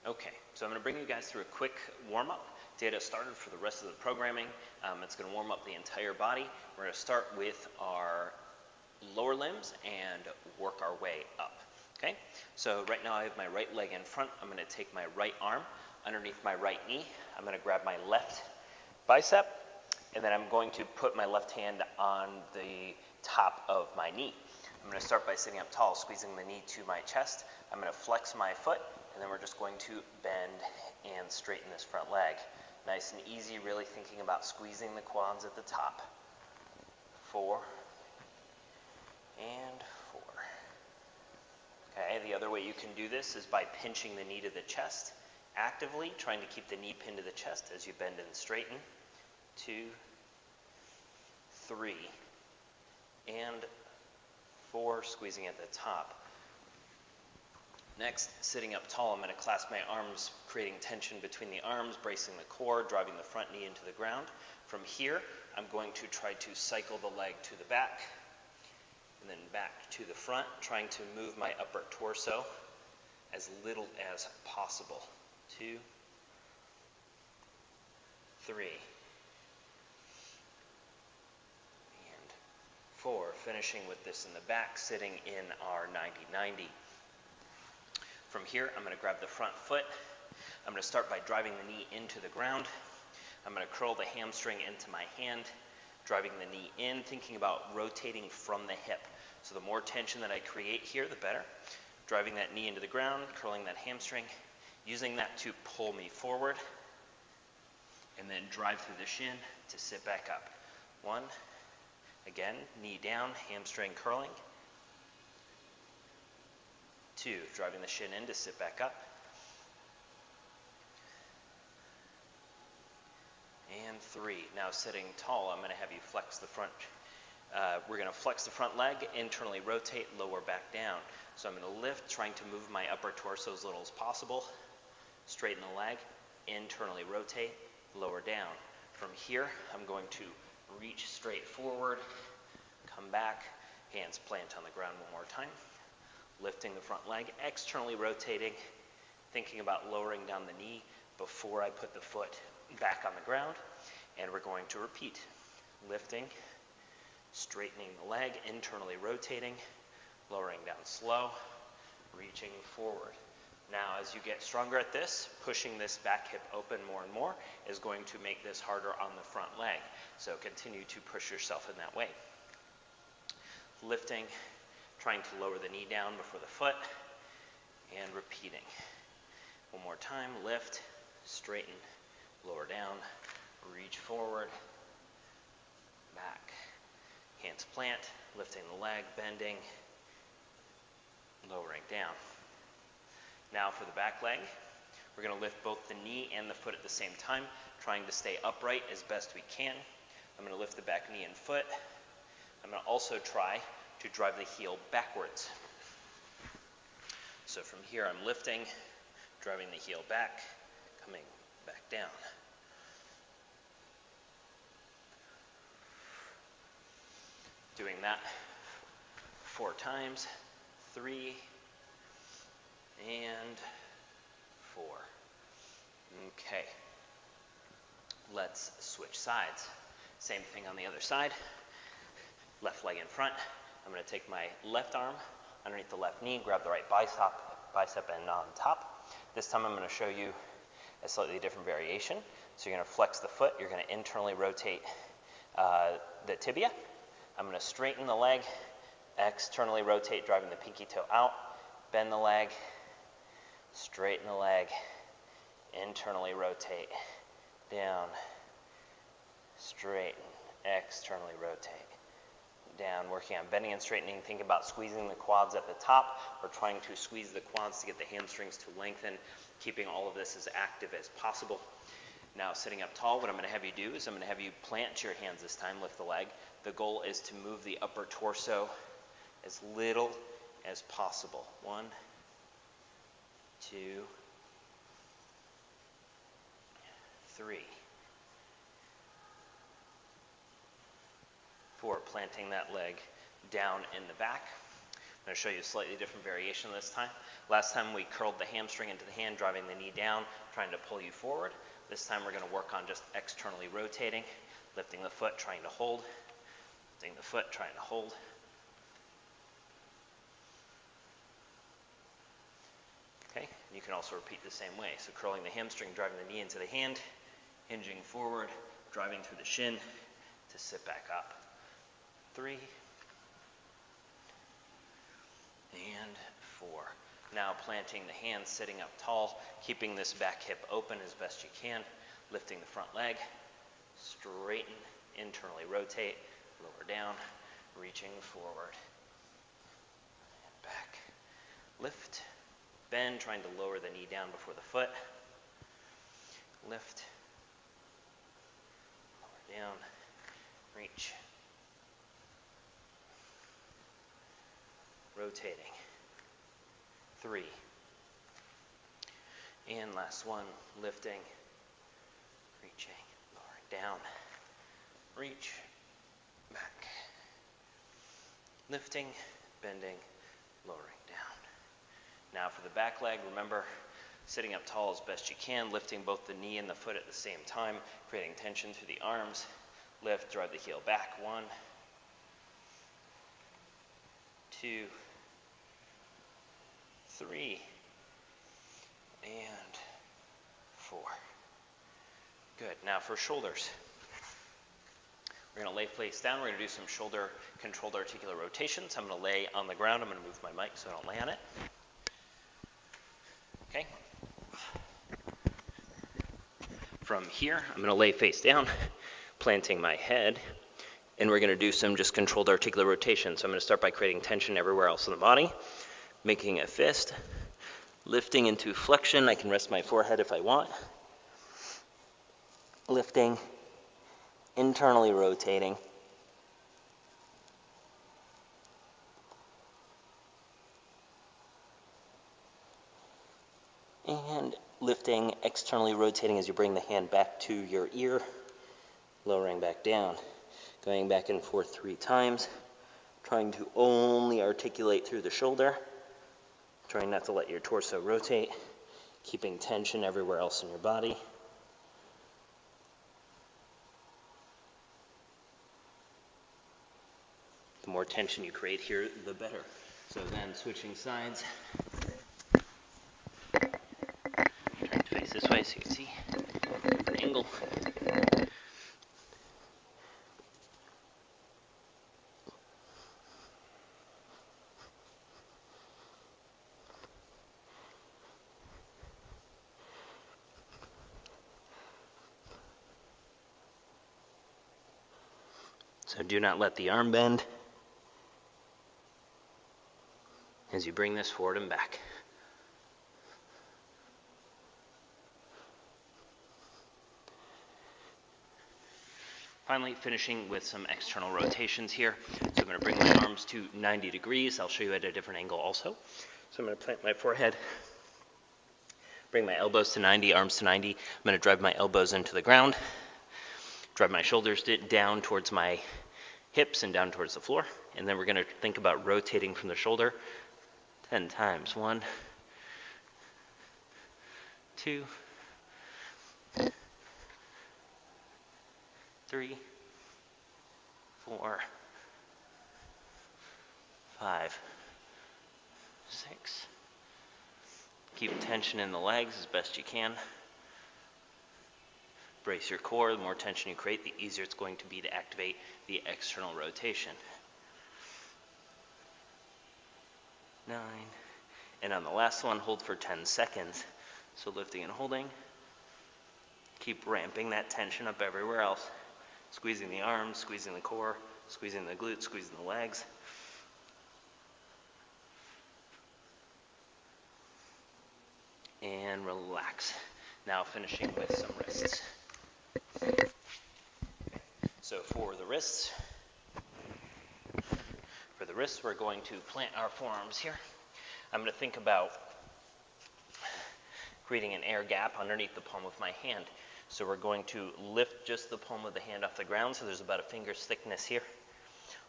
Okay, so I'm going to bring you guys through a quick warm-up to get us started for the rest of the programming. It's going to warm up the entire body. We're going to start with our lower limbs and work our way up. Okay, so right now I have my right leg in front. I'm going to take my right arm underneath my right knee. I'm going to grab my left bicep, and then I'm going to put my left hand on the top of my knee. I'm going to start by sitting up tall, squeezing the knee to my chest. I'm going to flex my foot, and then we're just going to bend and straighten this front leg. Nice and easy, really thinking about squeezing the quads at the top. 4 and 4. Okay, the other way you can do this is by pinching the knee to the chest, actively trying to keep the knee pinned to the chest as you bend and straighten. 2, 3, and 4, squeezing at the top. Next, sitting up tall, I'm going to clasp my arms, creating tension between the arms, bracing the core, driving the front knee into the ground. From here, I'm going to try to cycle the leg to the back, and then back to the front, trying to move my upper torso as little as possible. 2, 3, and 4. Finishing with this in the back, sitting in our 90-90. From here, I'm going to grab the front foot. I'm going to start by driving the knee into the ground. I'm going to curl the hamstring into my hand, driving the knee in, thinking about rotating from the hip. So the more tension that I create here, the better. Driving that knee into the ground, curling that hamstring, using that to pull me forward, and then drive through the shin to sit back up. 1, again, knee down, hamstring curling. 2, driving the shin in to sit back up. And 3, now sitting tall, I'm going to have you flex the front. We're going to flex the front leg, internally rotate, lower back down. So I'm going to lift, trying to move my upper torso as little as possible. Straighten the leg, internally rotate, lower down. From here, I'm going to reach straight forward, come back, hands plant on the ground one more time. Lifting the front leg, externally rotating, thinking about lowering down the knee before I put the foot back on the ground. And we're going to repeat. Lifting, straightening the leg, internally rotating, lowering down slow, reaching forward. Now, as you get stronger at this, pushing this back hip open more and more is going to make this harder on the front leg. So continue to push yourself in that way. Lifting, trying to lower the knee down before the foot, and repeating. One more time, lift, straighten, lower down, reach forward, back. Hands plant, lifting the leg, bending, lowering down. Now for the back leg, we're going to lift both the knee and the foot at the same time, trying to stay upright as best we can. I'm going to lift the back knee and foot. I'm going to also try to drive the heel backwards. So from here I'm lifting, driving the heel back, coming back down. Doing that 4 times, 3 and 4. Okay, let's switch sides. Same thing on the other side. Left leg in front. I'm going to take my left arm underneath the left knee, grab the right bicep and on top. This time I'm going to show you a slightly different variation. So you're going to flex the foot, you're going to internally rotate the tibia. I'm going to straighten the leg, externally rotate, driving the pinky toe out, bend the leg, straighten the leg, internally rotate, down, straighten, externally rotate. Down, working on bending and straightening. Think about squeezing the quads at the top or trying to squeeze the quads to get the hamstrings to lengthen, keeping all of this as active as possible. Now sitting up tall, what I'm going to have you do is I'm going to have you plant your hands this time, lift the leg. The goal is to move the upper torso as little as possible. 1, 2, 3. 4, planting that leg down in the back. going to show you a slightly different variation this time. Last time we curled the hamstring into the hand, driving the knee down, trying to pull you forward. This time we're going to work on just externally rotating, lifting the foot, trying to hold, lifting the foot, trying to hold. Okay, you can also repeat the same way. So curling the hamstring, driving the knee into the hand, hinging forward, driving through the shin to sit back up. 3 and 4. Now planting the hands, sitting up tall, keeping this back hip open as best you can, lifting the front leg, straighten, internally rotate, lower down, reaching forward, and back, lift, bend, trying to lower the knee down before the foot, lift, lower down, reach, rotating. 3. And last one, lifting, reaching, lowering down, reach, back, lifting, bending, lowering down. Now for the back leg, remember, sitting up tall as best you can, lifting both the knee and the foot at the same time, creating tension through the arms. Lift, drive the heel back. 1, 2, 3, and 4. Good. Now for shoulders. We're going to lay face down. We're going to do some shoulder controlled articular rotations. I'm going to lay on the ground. I'm going to move my mic so I don't lay on it. Okay. From here, I'm going to lay face down, planting my head, and we're going to do some just controlled articular rotations. So I'm going to start by creating tension everywhere else in the body, making a fist, lifting into flexion. I can rest my forehead if I want. Lifting, internally rotating. And lifting, externally rotating as you bring the hand back to your ear, lowering back down, going back and forth 3 times, trying to only articulate through the shoulder, trying not to let your torso rotate, keeping tension everywhere else in your body. The more tension you create here, the better. So then switching sides. Trying to face this way so you can see the angle. So do not let the arm bend as you bring this forward and back. Finally, finishing with some external rotations here. So I'm going to bring my arms to 90 degrees. I'll show you at a different angle also. So I'm going to plant my forehead, bring my elbows to 90, arms to 90. I'm going to drive my elbows into the ground, drive my shoulders down towards my hips and down towards the floor. And then we're going to think about rotating from the shoulder 10 times. 1, 2, 3, 4, 5, 6. Keep tension in the legs as best you can. Brace your core. The more tension you create, the easier it's going to be to activate the external rotation. 9. And on the last one, hold for 10 seconds. So lifting and holding. Keep ramping that tension up everywhere else. Squeezing the arms, squeezing the core, squeezing the glutes, squeezing the legs. And relax. Now finishing with some wrists. So for the wrists, we're going to plant our forearms here. I'm going to think about creating an air gap underneath the palm of my hand. So we're going to lift just the palm of the hand off the ground, so there's about a finger's thickness here.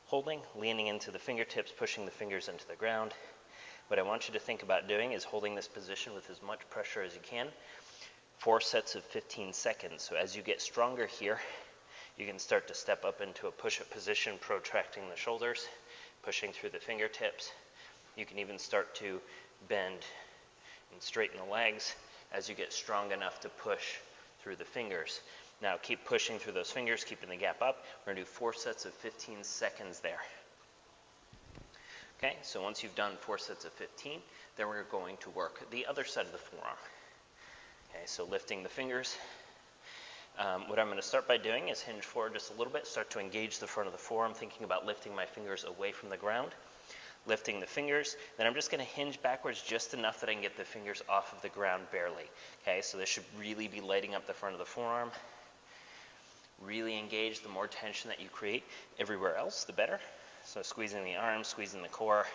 Holding, leaning into the fingertips, pushing the fingers into the ground. What I want you to think about doing is holding this position with as much pressure as you can. 4 sets of 15 seconds. So as you get stronger here, you can start to step up into a push-up position, protracting the shoulders, pushing through the fingertips. You can even start to bend and straighten the legs as you get strong enough to push through the fingers. Now keep pushing through those fingers, keeping the gap up. We're going to do 4 sets of 15 seconds there. Okay, so once you've done 4 sets of 15, then we're going to work the other side of the forearm. Okay, so lifting the fingers. What I'm going to start by doing is hinge forward just a little bit, start to engage the front of the forearm, thinking about lifting my fingers away from the ground, lifting the fingers. Then I'm just going to hinge backwards just enough that I can get the fingers off of the ground barely. Okay, so this should really be lighting up the front of the forearm. Really engage. The more tension that you create everywhere else, the better. So squeezing the arms, squeezing the core,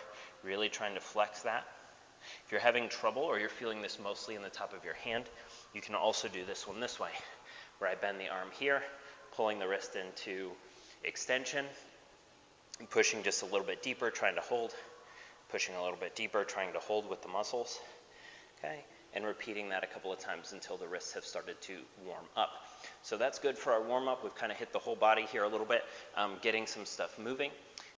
really trying to flex that. If you're having trouble or you're feeling this mostly in the top of your hand, you can also do this one this way, where I bend the arm here, pulling the wrist into extension, and pushing just a little bit deeper, trying to hold, pushing a little bit deeper, trying to hold with the muscles, okay? And repeating that a couple of times until the wrists have started to warm up. So that's good for our warm-up. We've kind of hit the whole body here a little bit, getting some stuff moving.